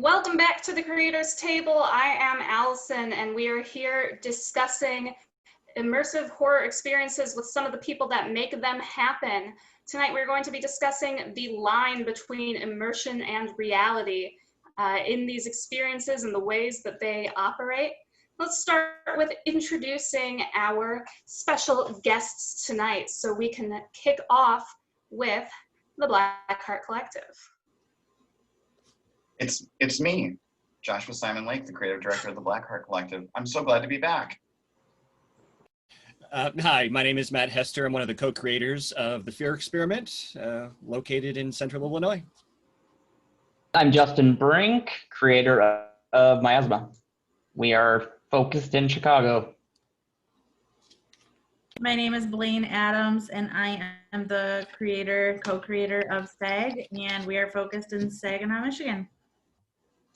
Welcome back to the Creators Table. I am Allison, and we are here discussing immersive horror experiences with some of the people that make them happen. Tonight, we're going to be discussing the line between immersion and reality in these experiences and the ways that they operate. Let's start with introducing our special guests tonight so we can kick off with the Blackheart Collective. It's me, Joshua Simon Lake, the creative director of the Blackheart Collective. I'm so glad to be back. Hi, my name is Matt Hester. I'm one of the co-creators of the Fear Experiment, located in Central Illinois. I'm Justin Brink, creator of Miasma. We are focused in Chicago. My name is Blayne Adams, and I am the co-creator of STAG, and we are focused in Saginaw, Michigan.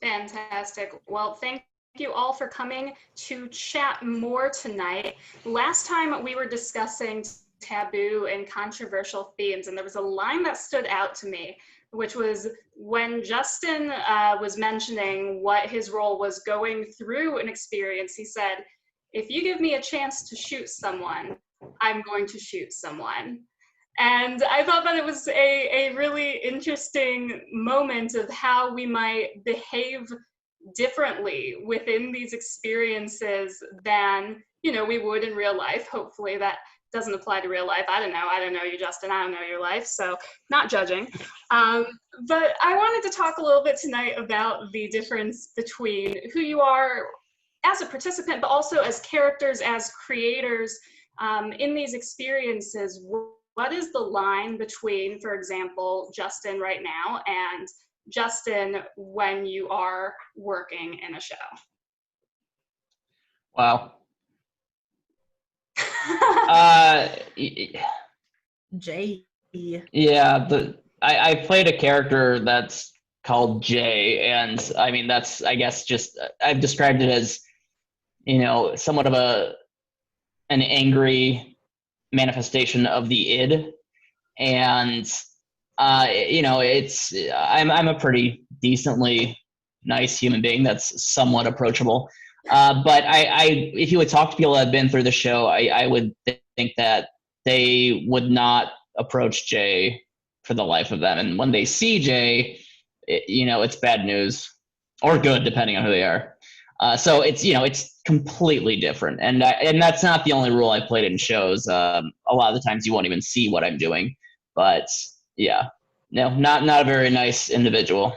Fantastic. Well, thank you all for coming to chat more tonight. Last time we were discussing taboo and controversial themes, and there was a line that stood out to me, which was when Justin was mentioning what his role was going through an experience. He said, if you give me a chance to shoot someone, I'm going to shoot someone. And I thought that it was a really interesting moment of how we might behave differently within these experiences than, we would in real life. Hopefully that doesn't apply to real life. I don't know you, Justin. I don't know your life, so not judging. But I wanted to talk a little bit tonight about the difference between who you are as a participant, but also as characters, as creators in these experiences. What is the line between, for example, Justin right now and Justin when you are working in a show? Wow. Jay. Yeah, I played a character that's called Jay, and I mean I guess I've described it as, somewhat of an angry manifestation of the id, and I'm a pretty decently nice human being that's somewhat approachable, but I if you would talk to people that have been through the show, I would think that they would not approach Jay for the life of them, and when they see Jay, it's bad news or good depending on who they are. So it's completely different, and that's not the only role I played in shows. A lot of the times you won't even see what I'm doing, but yeah, no, not a very nice individual.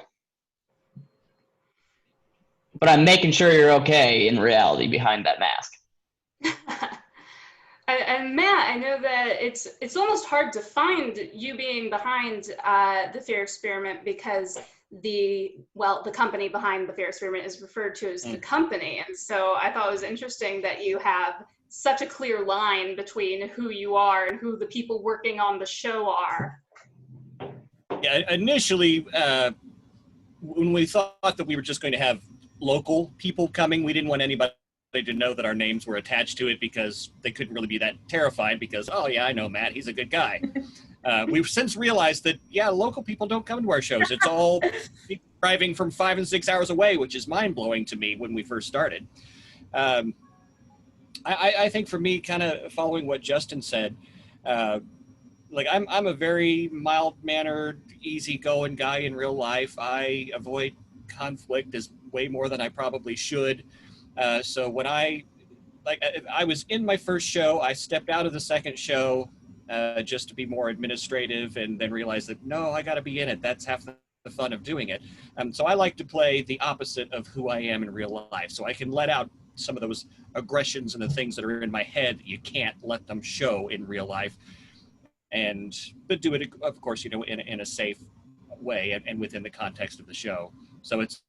But I'm making sure you're okay in reality behind that mask. And Matt, I know that it's almost hard to find you being behind the Fear Experiment because the company behind the Fear Experiment is referred to as the company. And so I thought it was interesting that you have such a clear line between who you are and who the people working on the show are. Yeah, initially, when we thought that we were just going to have local people coming, we didn't want anybody to know that our names were attached to it because they couldn't really be that terrified because, oh yeah, I know Matt, he's a good guy. We've since realized that, yeah, local people don't come to our shows. It's all people driving from 5 and 6 hours away, which is mind-blowing to me when we first started. I think for me, kind of following what Justin said, I'm a very mild-mannered, easygoing guy in real life. I avoid conflict as way more than I probably should. So when I was in my first show, I stepped out of the second show just to be more administrative, and then realized that, no, I got to be in it. That's half the fun of doing it. So I like to play the opposite of who I am in real life, so I can let out some of those aggressions and the things that are in my head that you can't let them show in real life, but do it, of course, in a safe way and within the context of the show. So it's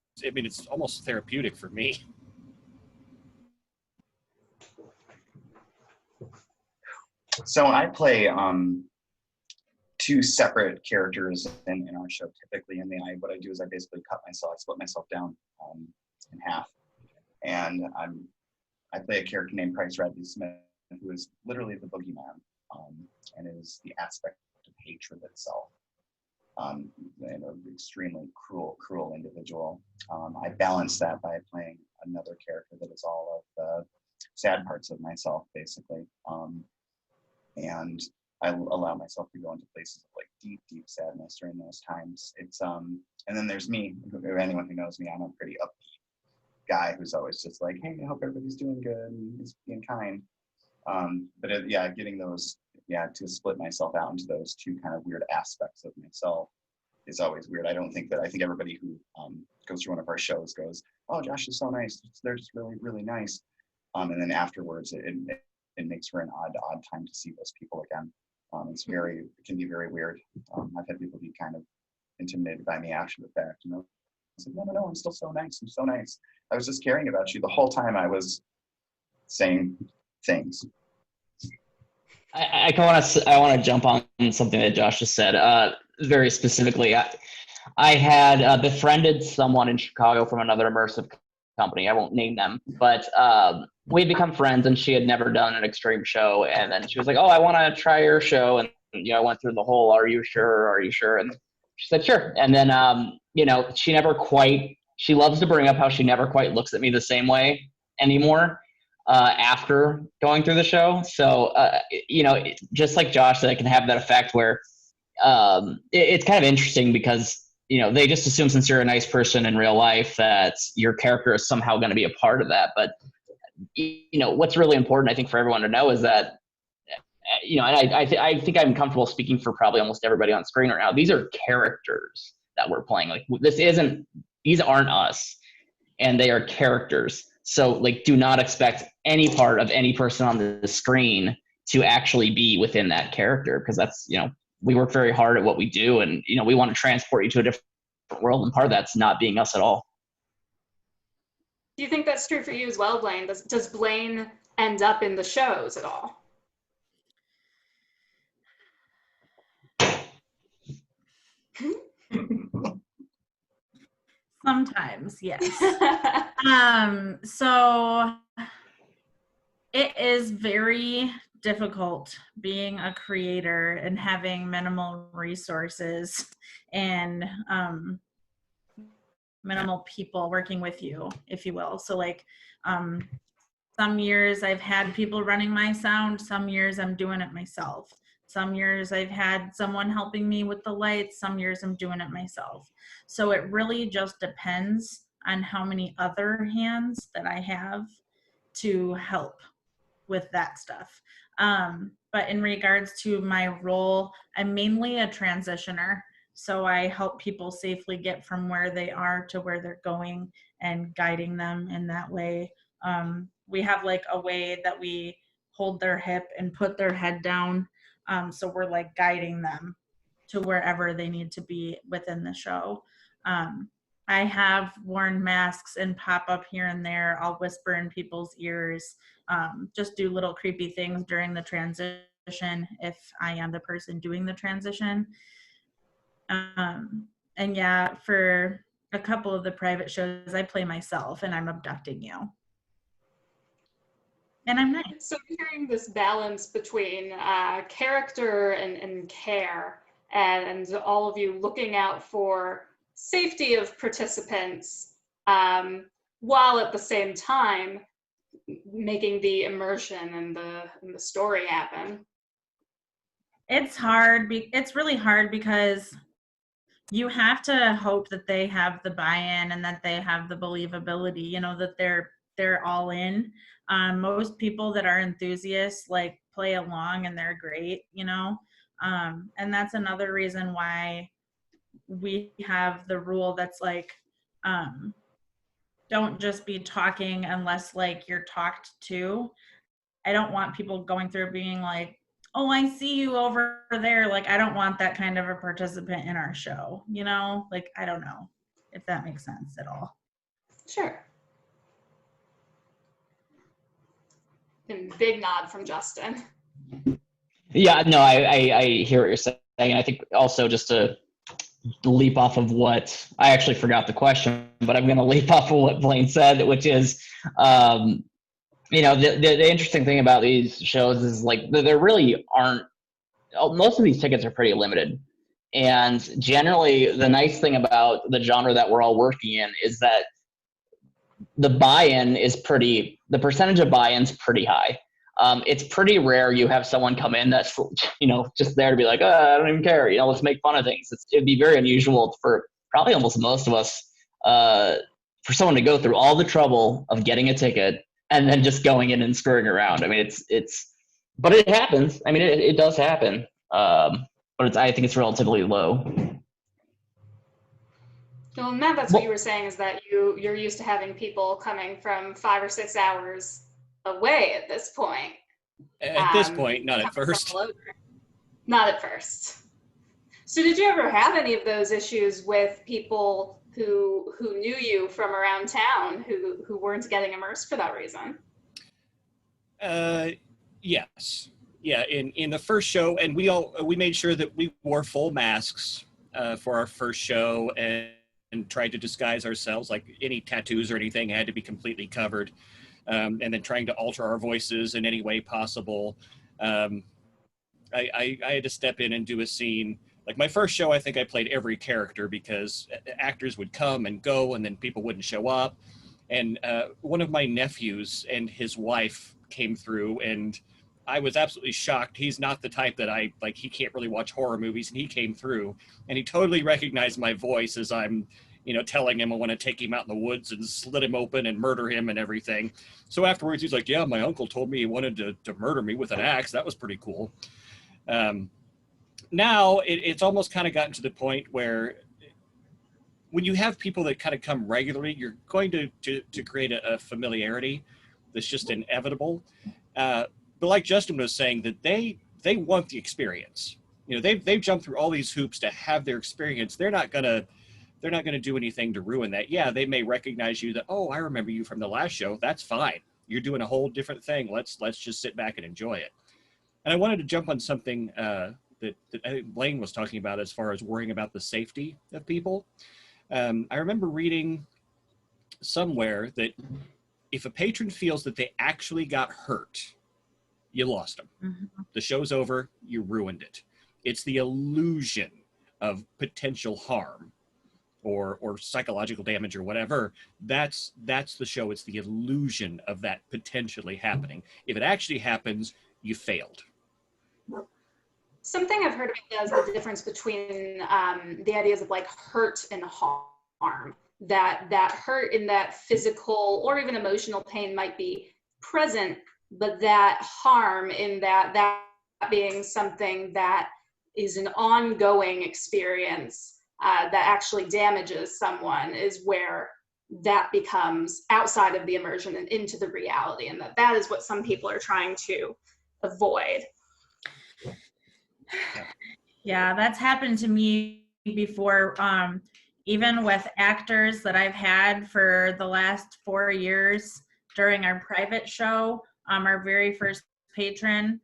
almost therapeutic for me. So I play two separate characters in our show typically, and what I do is I basically split myself down in half, and I play a character named Price Radley Smith, who is literally the boogeyman, and is the aspect of hatred itself. and an extremely cruel individual. I balance that by playing another character that is all of the sad parts of myself, basically. And I allow myself to go into places of like deep sadness during those times. It's and then there's me. Anyone who knows me, I'm a pretty upbeat guy who's always just like, hey, I hope everybody's doing good and is being kind. But yeah, getting those, to split myself out into those two kind of weird aspects of myself is always weird. I think everybody who goes through one of our shows goes, oh, Josh is so nice. They're just really nice. And then afterwards, it makes for an odd time to see those people again. It can be very weird. I've had people be kind of intimidated by me after the fact. I said, no, I'm still so nice. I'm so nice. I was just caring about you the whole time I was saying things. I want to jump on something that Josh just said. Very specifically, I had befriended someone in Chicago from another immersive company. I won't name them, but we'd become friends, and she had never done an extreme show. And then she was like, "Oh, I want to try your show." And I went through the whole, "Are you sure? Are you sure?" And she said, "Sure." And then she never quite. She loves to bring up how she never quite looks at me the same way anymore. After going through the show. So, just like Josh said, it can have that effect where it's kind of interesting because, they just assume since you're a nice person in real life that your character is somehow going to be a part of that. But, what's really important, I think, for everyone to know is that, and I think I'm comfortable speaking for probably almost everybody on screen right now. These are characters that we're playing. Like, these aren't us, and they are characters. So, do not expect any part of any person on the screen to actually be within that character, because that's, we work very hard at what we do, and, we want to transport you to a different world, and part of that's not being us at all. Do you think that's true for you as well, Blayne? Does Blayne end up in the shows at all? Sometimes, yes. So it is very difficult being a creator and having minimal resources and minimal people working with you, if you will. So some years I've had people running my sound, some years I'm doing it myself. Some years I've had someone helping me with the lights, some years I'm doing it myself. So it really just depends on how many other hands that I have to help with that stuff. But in regards to my role, I'm mainly a transitioner. So I help people safely get from where they are to where they're going and guiding them in that way. We have a way that we hold their hip and put their head down. So we're guiding them to wherever they need to be within the show. I have worn masks and pop up here and there. I'll whisper in people's ears, just do little creepy things during the transition if I am the person doing the transition. And yeah, for a couple of the private shows, I play myself and I'm abducting you. And I'm nice. So hearing this balance between character and care, and all of you looking out for safety of participants, while at the same time making the immersion and the story happen. It's hard. It's really hard because you have to hope that they have the buy-in and that they have the believability, that they're all in. Most people that are enthusiasts play along and they're great, and that's another reason why we have the rule that's don't just be talking unless you're talked to. I don't want people going through being oh, I see you over there. I don't want that kind of a participant in our show, I don't know if that makes sense at all. Sure. And big nod from Justin. Yeah, no, I hear what you're saying. I think also just to leap off of what I actually forgot the question, but I'm going to leap off of what Blayne said, which is, the interesting thing about these shows is there really aren't. Most of these tickets are pretty limited. And generally, the nice thing about the genre that we're all working in is that the percentage of buy-in's pretty high. It's pretty rare you have someone come in that's, just there to be like, I don't even care, let's make fun of things. It'd be very unusual for probably almost most of us, for someone to go through all the trouble of getting a ticket and then just going in and screwing around. I mean, but it happens. I mean, it does happen. But I think it's relatively low. Well, Matt, that's what you were saying, is that you're used to having people coming from 5 or 6 hours away at this point. At this point, not at first. Not at first. So did you ever have any of those issues with people who knew you from around town who weren't getting immersed for that reason? Yes. Yeah, in the first show, and we made sure that we wore full masks for our first show, and tried to disguise ourselves. Like any tattoos or anything had to be completely covered, and then trying to alter our voices in any way possible. I had to step in and do a scene. Like my first show, I think I played every character because actors would come and go, and then people wouldn't show up. And one of my nephews and his wife came through, and I was absolutely shocked. He's not the type that he can't really watch horror movies, and he came through and he totally recognized my voice as I'm, telling him I want to take him out in the woods and slit him open and murder him and everything. So afterwards he's like, yeah, my uncle told me he wanted to murder me with an axe. That was pretty cool. Now it's almost kind of gotten to the point where when you have people that kind of come regularly, you're going to create a familiarity that's just inevitable. But like Justin was saying, that they want the experience. They've jumped through all these hoops to have their experience. They're not gonna do anything to ruin that. Yeah, they may recognize you that, oh, I remember you from the last show. That's fine. You're doing a whole different thing. Let's just sit back and enjoy it. And I wanted to jump on something that I think Blayne was talking about as far as worrying about the safety of people. I remember reading somewhere that if a patron feels that they actually got hurt, you lost them. Mm-hmm. The show's over, you ruined it. It's the illusion of potential harm or psychological damage or whatever. That's the show. It's the illusion of that potentially happening. If it actually happens, you failed. Something I've heard about is the difference between the ideas of like hurt and harm. That hurt in that physical or even emotional pain might be present, but that harm in that being something that is an ongoing experience that actually damages someone is where that becomes outside of the immersion and into the reality, and that is what some people are trying to avoid. Yeah, that's happened to me before. Even with actors that I've had for the last 4 years during our private show, our very first patron,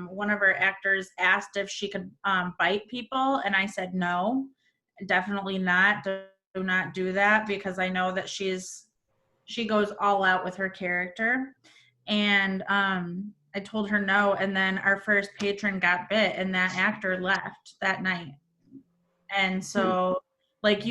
one of our actors asked if she could bite people, and I said no, definitely not. Do not do that, because I know that she goes all out with her character. And I told her no, and then our first patron got bit, and that actor left that night. And so, like,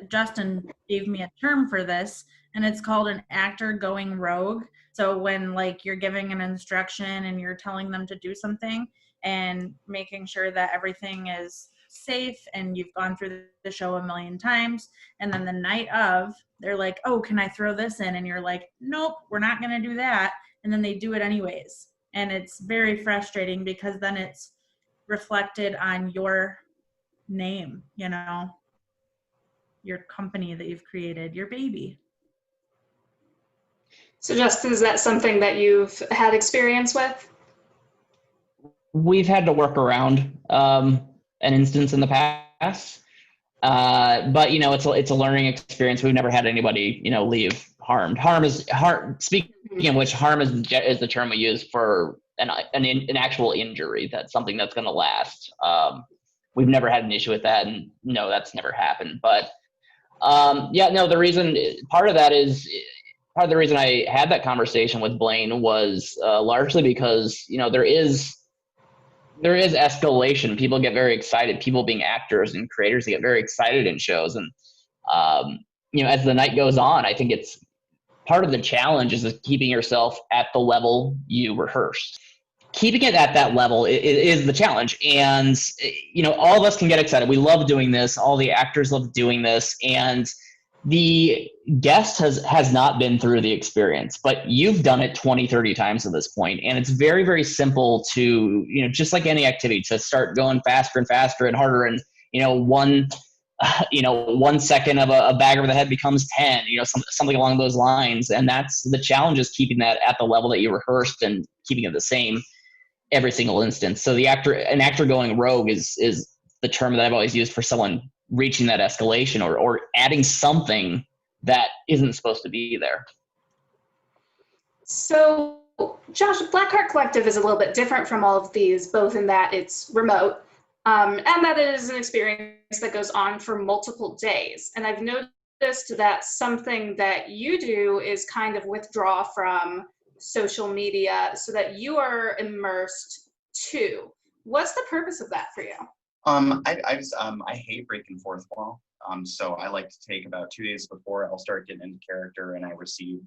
Justin gave me a term for this, and it's called an actor going rogue. So when, like, you're giving an instruction and you're telling them to do something and making sure that everything is safe and you've gone through the show a million times, and then the night of, they're like, oh, can I throw this in? And you're like, nope, we're not going to do that. And then they do it anyways. And it's very frustrating, because then it's reflected on your name, your company that you've created, your baby. So Justin, is that something that you've had experience with? We've had to work around an instance in the past, but it's a learning experience. We've never had anybody leave harmed. Speaking of which, harm is the term we use for an actual injury. That's something that's going to last. We've never had an issue with that, and no, that's never happened. But part of the reason I had that conversation with Blayne was largely because there is escalation. People get very excited. People being actors and creators, they get very excited in shows. And, as the night goes on, I think it's part of the challenge is keeping yourself at the level you rehearsed. Keeping it at that level is the challenge. And, all of us can get excited. We love doing this. All the actors love doing this. And the guest has not been through the experience, but you've done it 20, 30 times at this point. And it's very, very simple to, just like any activity, to start going faster and faster and harder. And, one 1 second of a bag over the head becomes 10, something along those lines. And that's the challenge, is keeping that at the level that you rehearsed and keeping it the same every single instance. So an actor going rogue is the term that I've always used for someone reaching that escalation or adding something that isn't supposed to be there. So, Josh, Blackheart Collective is a little bit different from all of these, both in that it's remote and that it is an experience that goes on for multiple days. And I've noticed that something that you do is kind of withdraw from social media so that you are immersed too. What's the purpose of that for you? I hate breaking fourth wall. So I like to take about 2 days before I'll start getting into character, and I receive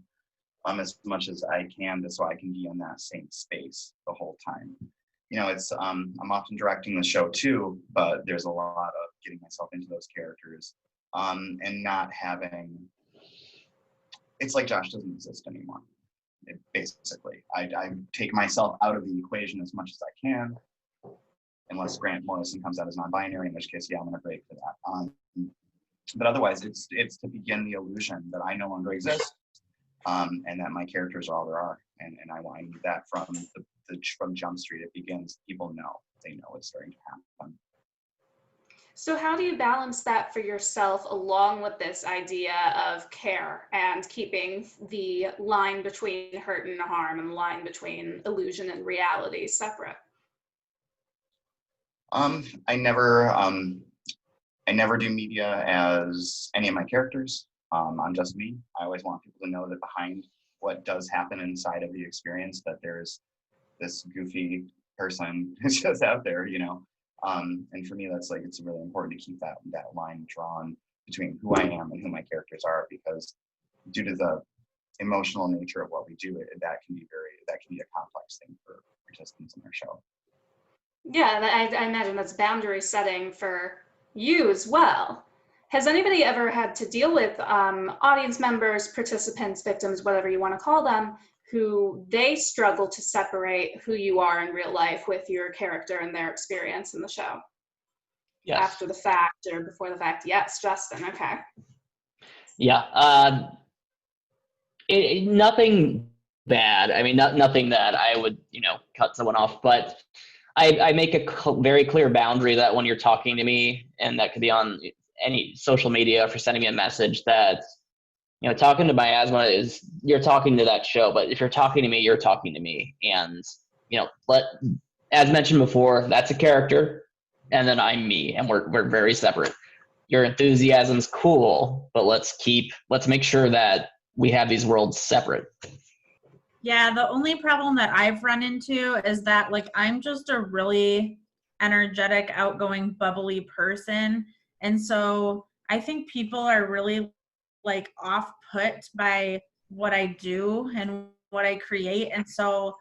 as much as I can, so I can be in that same space the whole time. It's I'm often directing the show too, but there's a lot of getting myself into those characters, and not having. It's like Josh doesn't exist anymore. Basically, I take myself out of the equation as much as I can. Unless Grant Morrison comes out as non-binary, in which case, yeah, I'm going to break for that. But otherwise, it's to begin the illusion that I no longer exist, and that my characters are all there are, and I need that from Jump Street. It begins. People know, they know it's starting to happen. So how do you balance that for yourself along with this idea of care and keeping the line between hurt and harm and the line between illusion and reality separate? I never do media as any of my characters. I'm just me. I always want people to know that behind what does happen inside of the experience, that there's this goofy person who's just out there, and for me, that's it's really important to keep that line drawn between who I am and who my characters are, because due to the emotional nature of what we do, that can be a complex thing for participants in our show. Yeah, I imagine that's boundary setting for you as well. Has anybody ever had to deal with audience members, participants, victims, whatever you want to call them, who they struggle to separate who you are in real life with your character and their experience in the show? Yes. After the fact or before the fact? Yes, Justin, okay. Yeah. Nothing bad. I mean, nothing that I would, cut someone off, but I make a very clear boundary that when you're talking to me, and that could be on any social media for sending me a message, that, talking to Miasma is, you're talking to that show, but if you're talking to me, you're talking to me. And, as mentioned before, that's a character, and then I'm me, and we're very separate. Your enthusiasm's cool, but let's make sure that we have these worlds separate. Yeah, the only problem that I've run into is that I'm just a really energetic, outgoing, bubbly person. And so I think people are really off put by what I do and what I create. And so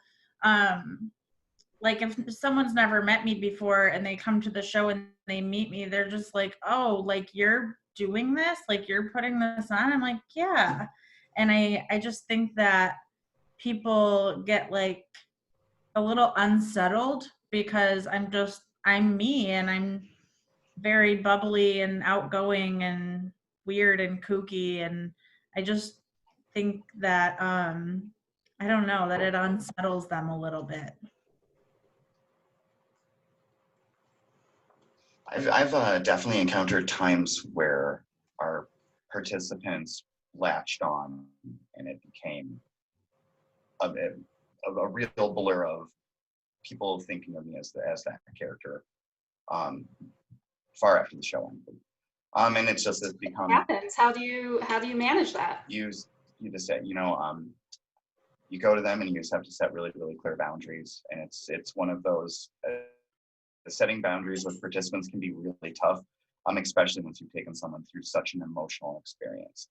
if someone's never met me before and they come to the show and they meet me, they're just oh, you're doing this? You're putting this on? I'm like, yeah. And I just think that people get a little unsettled because I'm me, and I'm very bubbly and outgoing and weird and kooky, and I just think that I don't know, that it unsettles them a little bit. I've definitely encountered times where our participants latched on, and it became a real blur of people thinking of me as that character far after the show ended. And it's become. What happens? How do you manage that? You just say, you go to them and you just have to set really, really clear boundaries, and it's one of those. setting boundaries with participants can be really tough, especially once you've taken someone through such an emotional experience.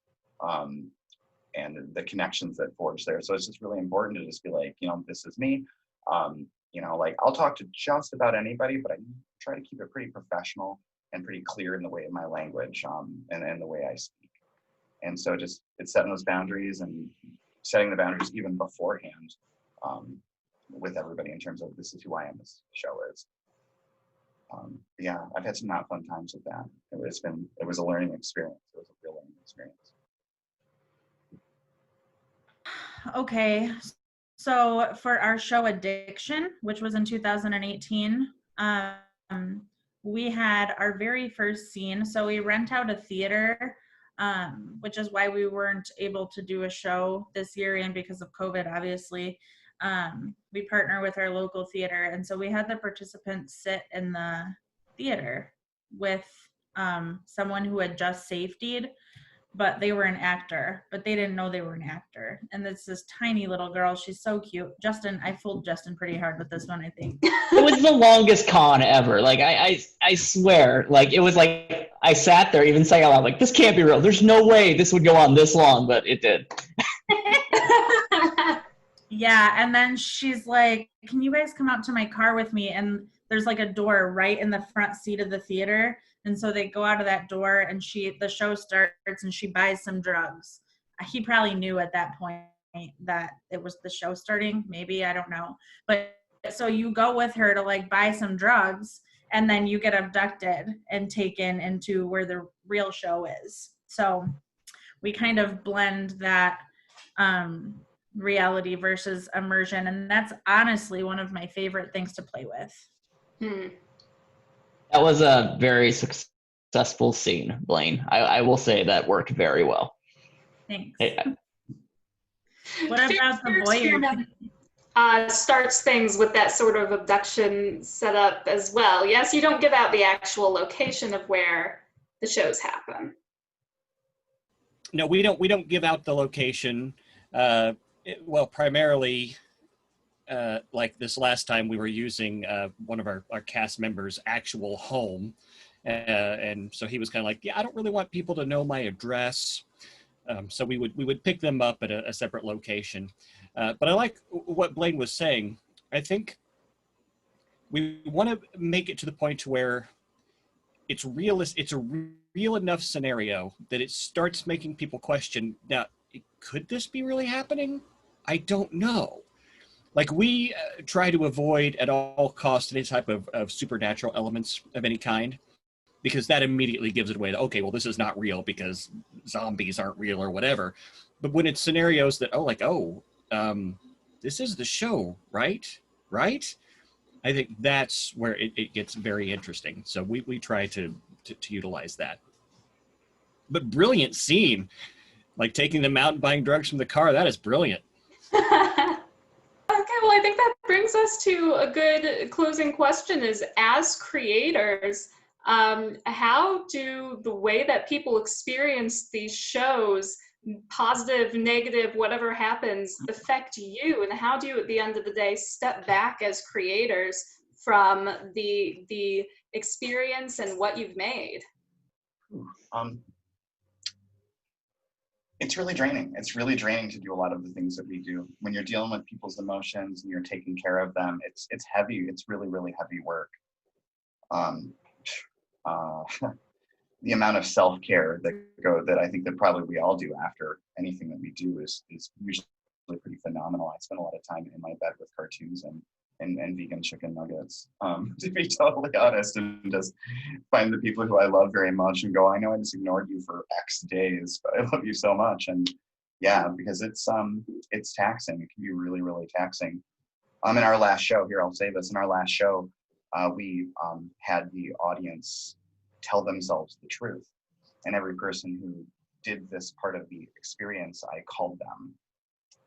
And the connections that forge there. So it's just really important to just be like, this is me. Like I'll talk to just about anybody, but I try to keep it pretty professional and pretty clear in the way of my language and the way I speak. And so it's setting those boundaries and setting the boundaries even beforehand with everybody in terms of this is who I am, this show is. Yeah, I've had some not fun times with that. It was a learning experience. It was a real learning experience. Okay, so for our show Addiction, which was in 2018, we had our very first scene. So we rent out a theater, which is why we weren't able to do a show this year, and because of COVID, obviously. We partner with our local theater, and so we had the participants sit in the theater with someone who had just safetied, but they were an actor, but they didn't know they were an actor. And it's this tiny little girl. She's so cute. Justin, I fooled Justin pretty hard with this one, I think. It was the longest con ever. Like I swear, like it was like I sat there even saying out loud, like, this can't be real. There's no way this would go on this long, but it did. Yeah, and then she's like, can you guys come out to my car with me? And there's like a door right in the front seat of the theater. And so they go out of that door, and the show starts, and she buys some drugs. He probably knew at that point that it was the show starting. Maybe, I don't know. But so you go with her to like buy some drugs, and then you get abducted and taken into where the real show is. So we kind of blend that reality versus immersion, and that's honestly one of my favorite things to play with. That was a very successful scene, Blayne. I will say that worked very well. Thanks. Hey, What about the voyeur? Starts things with that sort of abduction setup as well. Yes, you don't give out the actual location of where the shows happen. No, we don't give out the location. Well, primarily, like this last time, we were using one of our cast members' actual home, and so he was kind of like, yeah, I don't really want people to know my address, so we would pick them up at a separate location. But I like what Blayne was saying. I think we want to make it to the point where it's realistic. It's a real enough scenario that it starts making people question, now, could this be really happening? I don't know. Like, we try to avoid at all costs any type of supernatural elements of any kind, because that immediately gives it away that, okay, well, this is not real because zombies aren't real or whatever. But when it's scenarios that, this is the show, right? I think that's where it gets very interesting. So we try to utilize that. But brilliant scene, like taking them out and buying drugs from the car, that is brilliant. Okay, well, I think that brings us to a good closing question is, as creators, how do the way that people experience these shows, positive, negative, whatever happens, affect you? And how do you, at the end of the day, step back as creators from the experience and what you've made? It's really draining. It's really draining to do a lot of the things that we do. When you're dealing with people's emotions and you're taking care of them, it's heavy. It's really, really heavy work. The amount of self-care that I think that probably we all do after anything that we do is usually pretty phenomenal. I spend a lot of time in my bed with cartoons and vegan chicken nuggets, to be totally honest, and just find the people who I love very much and go, I know I just ignored you for X days, but I love you so much. And yeah, because it's taxing. It can be really, really taxing. In our last show, here, I'll say this, in our last show, we had the audience tell themselves the truth. And every person who did this part of the experience, I called them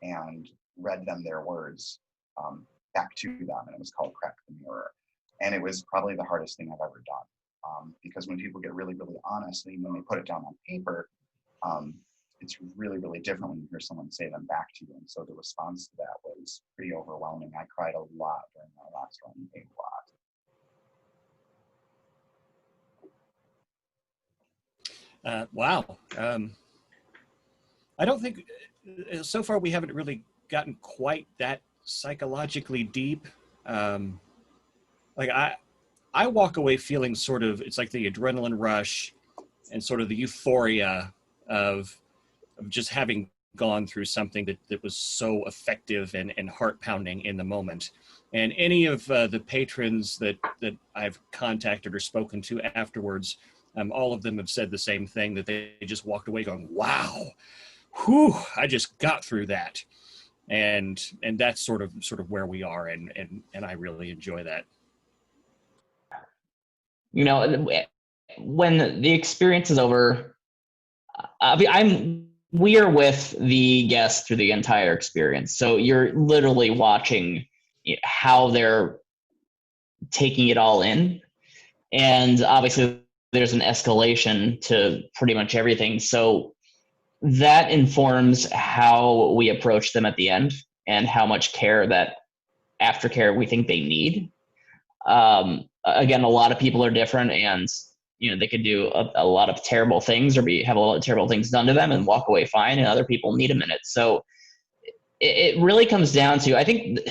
and read them their words back to them, and it was called Crack the Mirror. And it was probably the hardest thing I've ever done, because when people get really, really honest, and when they put it down on paper, it's really, really different when you hear someone say them back to you. And so the response to that was pretty overwhelming. I cried a lot during my last run, a lot. Wow. I don't think, so far we haven't really gotten quite that psychologically deep. Like I walk away feeling sort of, it's like the adrenaline rush and sort of the euphoria of just having gone through something that was so effective and heart pounding in the moment. And any of the patrons that I've contacted or spoken to afterwards, all of them have said the same thing, that they just walked away going, wow, whew, I just got through that. And that's sort of where we are. And I really enjoy that. You know, when the experience is over, we are with the guests through the entire experience. So you're literally watching how they're taking it all in. And obviously there's an escalation to pretty much everything. So that informs how we approach them at the end and how much care, that aftercare, we think they need. Again, a lot of people are different, and they could do a lot of terrible things or have a lot of terrible things done to them and walk away fine, and other people need a minute. So it really comes down to, I think,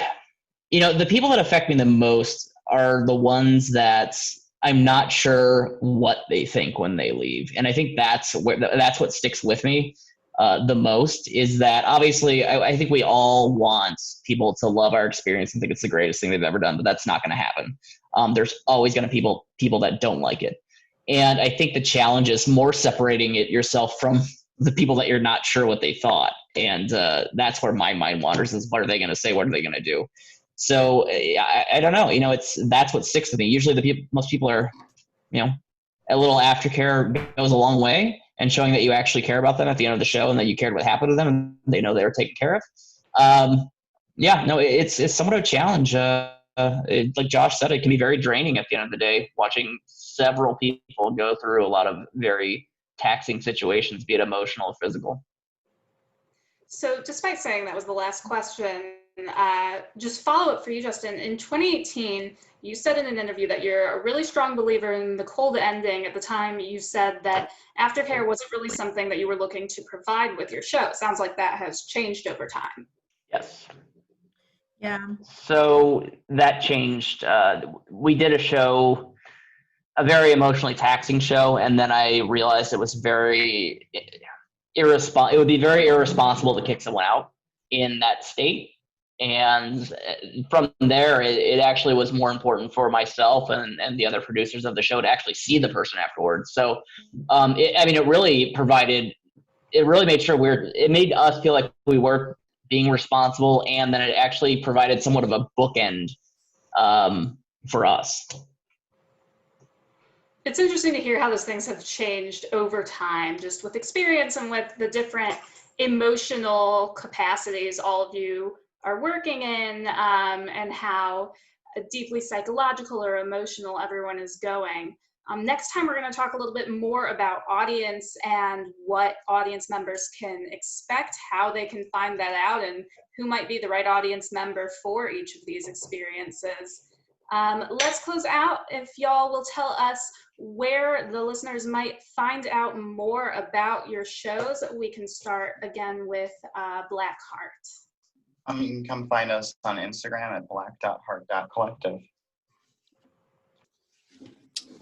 the people that affect me the most are the ones that I'm not sure what they think when they leave. And I think that's what sticks with me the most, is that obviously I think we all want people to love our experience and think it's the greatest thing they've ever done, but that's not going to happen. There's always going to be people that don't like it. And I think the challenge is more separating yourself from the people that you're not sure what they thought. And that's where my mind wanders, is what are they going to say? What are they going to do? So I don't know, that's what sticks with me. Usually most people are, a little aftercare goes a long way, and showing that you actually care about them at the end of the show and that you cared what happened to them and they know they were taken care of. It's somewhat of a challenge. Like Josh said, it can be very draining at the end of the day, watching several people go through a lot of very taxing situations, be it emotional or physical. So despite saying that was the last question, just follow up for you, Justin. In 2018, you said in an interview that you're a really strong believer in the cold ending. At the time, you said that aftercare wasn't really something that you were looking to provide with your show. It sounds like that has changed over time. Yes. Yeah. So that changed. We did a show, a very emotionally taxing show, and then I realized it was very irresponsible. It would be very irresponsible to kick someone out in that state. And from there, it actually was more important for myself and the other producers of the show to actually see the person afterwards. So, it really made sure it made us feel like we were being responsible, and then it actually provided somewhat of a bookend for us. It's interesting to hear how those things have changed over time, just with experience and with the different emotional capacities all of you are working in, and how deeply psychological or emotional everyone is going. Next time, we're going to talk a little bit more about audience and what audience members can expect, how they can find that out, and who might be the right audience member for each of these experiences. Let's close out. If y'all will tell us where the listeners might find out more about your shows, we can start again with Blackheart. You can come find us on Instagram at black.heart.collective.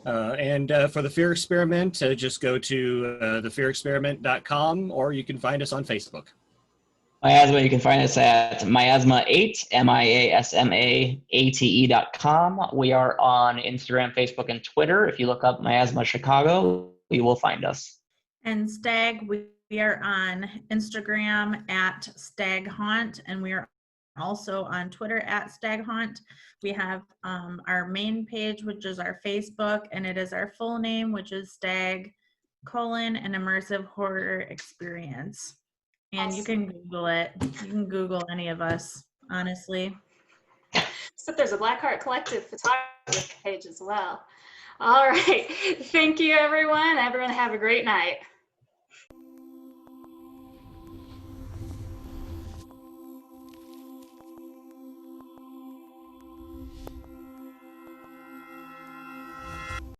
And for the Fear Experiment, just go to thefearexperiment.com, or you can find us on Facebook. Miasma, you can find us at Miasma8, miasmaate.com. We are on Instagram, Facebook, and Twitter. If you look up Miasma Chicago, you will find us. And STAG, we are on Instagram at STAG Haunt, and we are also on Twitter at STAG Haunt. We have our main page, which is our Facebook, and it is our full name, which is STAG: an immersive horror experience. And you can Google it. You can Google any of us, honestly. So there's a Blackheart Collective photography page as well. All right. Thank you, everyone. Everyone have a great night.